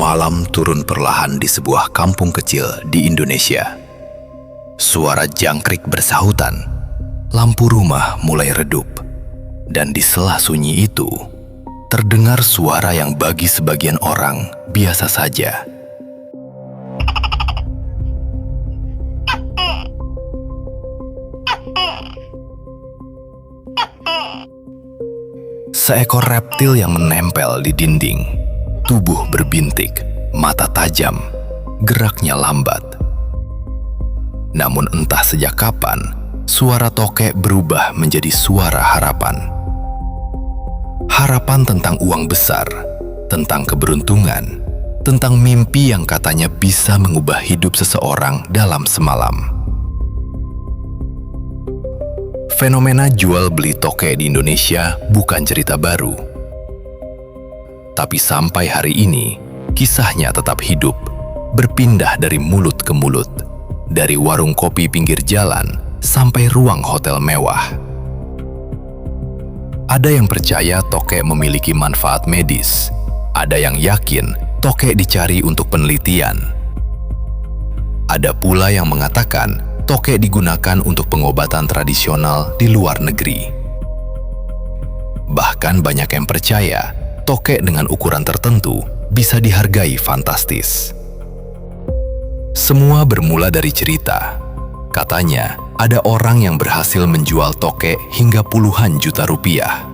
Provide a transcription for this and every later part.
Malam turun perlahan di sebuah kampung kecil di Indonesia. Suara jangkrik bersahutan, lampu rumah mulai redup, dan di sela sunyi itu, terdengar suara yang bagi sebagian orang biasa saja. Seekor reptil yang menempel di dinding, tubuh berbintik, mata tajam, geraknya lambat. Namun entah sejak kapan, suara tokek berubah menjadi suara harapan. Harapan tentang uang besar, tentang keberuntungan, tentang mimpi yang katanya bisa mengubah hidup seseorang dalam semalam. Fenomena jual beli tokek di Indonesia bukan cerita baru. Tapi sampai hari ini, kisahnya tetap hidup, berpindah dari mulut ke mulut, dari warung kopi pinggir jalan sampai ruang hotel mewah. Ada yang percaya tokek memiliki manfaat medis, ada yang yakin tokek dicari untuk penelitian. Ada pula yang mengatakan tokek digunakan untuk pengobatan tradisional di luar negeri. Bahkan banyak yang percaya tokek dengan ukuran tertentu bisa dihargai fantastis. Semua bermula dari cerita. Katanya, ada orang yang berhasil menjual tokek hingga puluhan juta rupiah.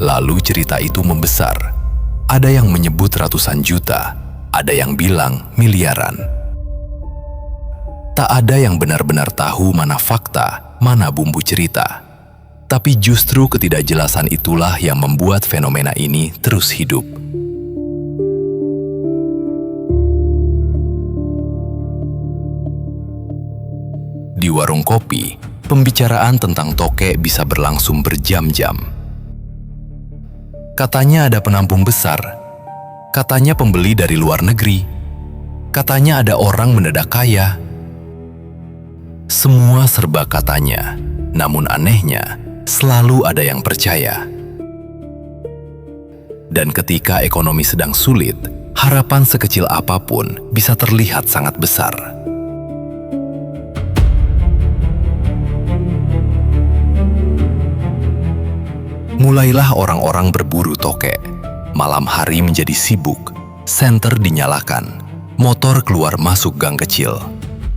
Lalu cerita itu membesar. Ada yang menyebut ratusan juta, ada yang bilang miliaran. Tak ada yang benar-benar tahu mana fakta, mana bumbu cerita. Tapi justru ketidakjelasan itulah yang membuat fenomena ini terus hidup. Di warung kopi, pembicaraan tentang tokek bisa berlangsung berjam-jam. Katanya ada penampung besar, katanya pembeli dari luar negeri, katanya ada orang mendadak kaya. Semua serba katanya, namun anehnya selalu ada yang percaya. Dan ketika ekonomi sedang sulit, harapan sekecil apapun bisa terlihat sangat besar. Mulailah orang-orang berburu tokek. Malam hari menjadi sibuk, senter dinyalakan, motor keluar masuk gang kecil.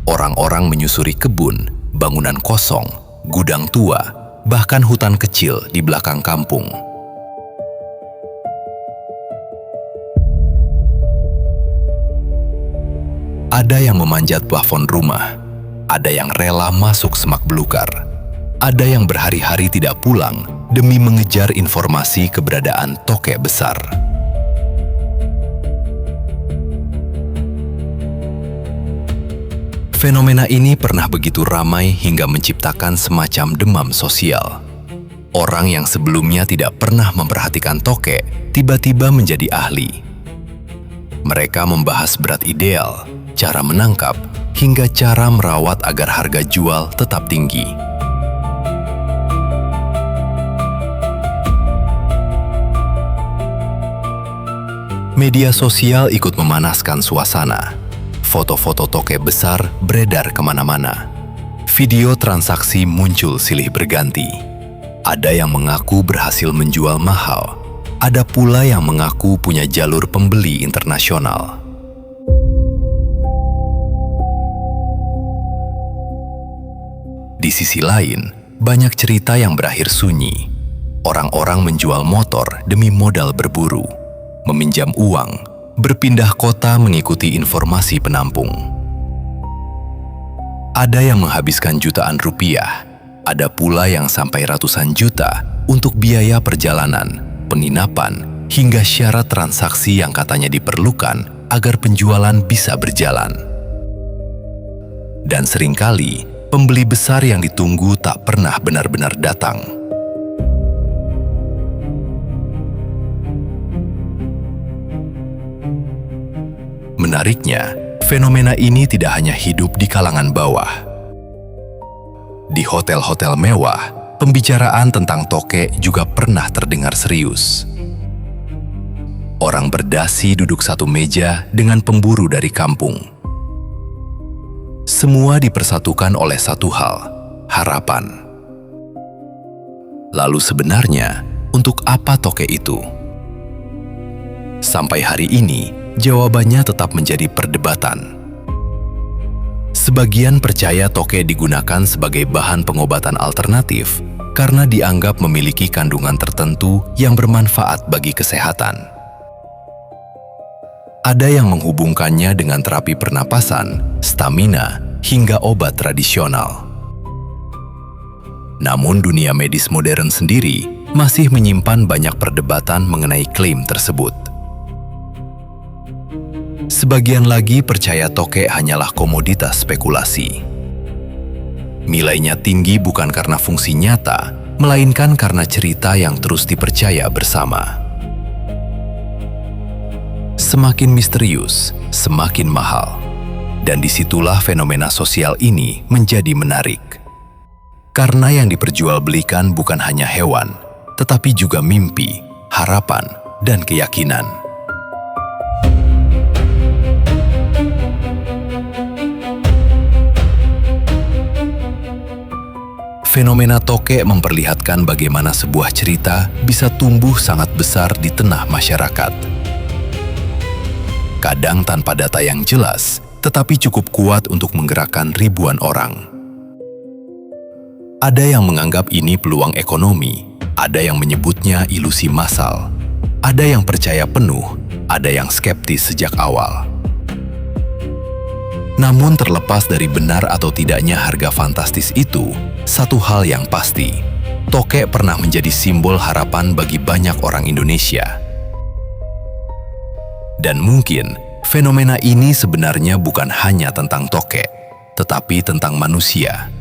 Orang-orang menyusuri kebun, bangunan kosong, gudang tua, bahkan hutan kecil di belakang kampung. Ada yang memanjat plafon rumah, ada yang rela masuk semak belukar, ada yang berhari-hari tidak pulang demi mengejar informasi keberadaan tokek besar. Fenomena ini pernah begitu ramai hingga menciptakan semacam demam sosial. Orang yang sebelumnya tidak pernah memperhatikan tokek tiba-tiba menjadi ahli. Mereka membahas berat ideal, cara menangkap, hingga cara merawat agar harga jual tetap tinggi. Media sosial ikut memanaskan suasana. Foto-foto tokek besar beredar kemana-mana. Video transaksi muncul silih berganti. Ada yang mengaku berhasil menjual mahal. Ada pula yang mengaku punya jalur pembeli internasional. Di sisi lain, banyak cerita yang berakhir sunyi. Orang-orang menjual motor demi modal berburu, meminjam uang, berpindah kota mengikuti informasi penampung. Ada yang menghabiskan jutaan rupiah, ada pula yang sampai ratusan juta untuk biaya perjalanan, penginapan, hingga syarat transaksi yang katanya diperlukan agar penjualan bisa berjalan. Dan seringkali, pembeli besar yang ditunggu tak pernah benar-benar datang. Menariknya, fenomena ini tidak hanya hidup di kalangan bawah. Di hotel-hotel mewah, pembicaraan tentang tokek juga pernah terdengar serius. orang berdasi duduk satu meja dengan pemburu dari kampung. Semua dipersatukan oleh satu hal, harapan. Lalu sebenarnya, untuk apa tokek itu? Sampai hari ini, jawabannya tetap menjadi perdebatan. Sebagian percaya tokek digunakan sebagai bahan pengobatan alternatif karena dianggap memiliki kandungan tertentu yang bermanfaat bagi kesehatan. Ada yang menghubungkannya dengan terapi pernapasan, stamina, hingga obat tradisional. Namun dunia medis modern sendiri masih menyimpan banyak perdebatan mengenai klaim tersebut. Sebagian lagi percaya tokek hanyalah komoditas spekulasi. Nilainya tinggi bukan karena fungsi nyata, melainkan karena cerita yang terus dipercaya bersama. Semakin misterius, semakin mahal. Dan disitulah fenomena sosial ini menjadi menarik. Karena yang diperjualbelikan bukan hanya hewan, tetapi juga mimpi, harapan, dan keyakinan. Fenomena tokek memperlihatkan bagaimana sebuah cerita bisa tumbuh sangat besar di tengah masyarakat. Kadang tanpa data yang jelas, tetapi cukup kuat untuk menggerakkan ribuan orang. Ada yang menganggap ini peluang ekonomi, ada yang menyebutnya ilusi massal, ada yang percaya penuh, ada yang skeptis sejak awal. Namun terlepas dari benar atau tidaknya harga fantastis itu, satu hal yang pasti, tokek pernah menjadi simbol harapan bagi banyak orang Indonesia. Dan mungkin fenomena ini sebenarnya bukan hanya tentang tokek, tetapi tentang manusia.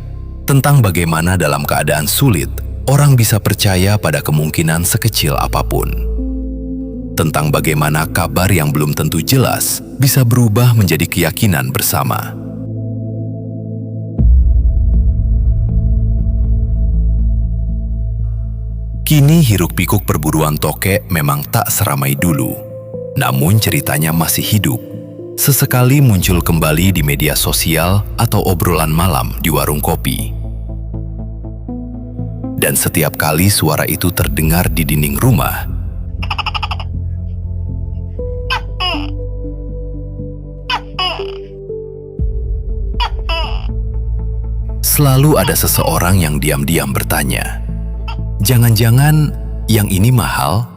Tentang bagaimana dalam keadaan sulit, orang bisa percaya pada kemungkinan sekecil apapun. Tentang bagaimana kabar yang belum tentu jelas bisa berubah menjadi keyakinan bersama. Kini hiruk-pikuk perburuan tokek memang tak seramai dulu. Namun ceritanya masih hidup. Sesekali muncul kembali di media sosial atau obrolan malam di warung kopi. Dan setiap kali suara itu terdengar di dinding rumah, selalu ada seseorang yang diam-diam bertanya, "Jangan-jangan yang ini mahal?"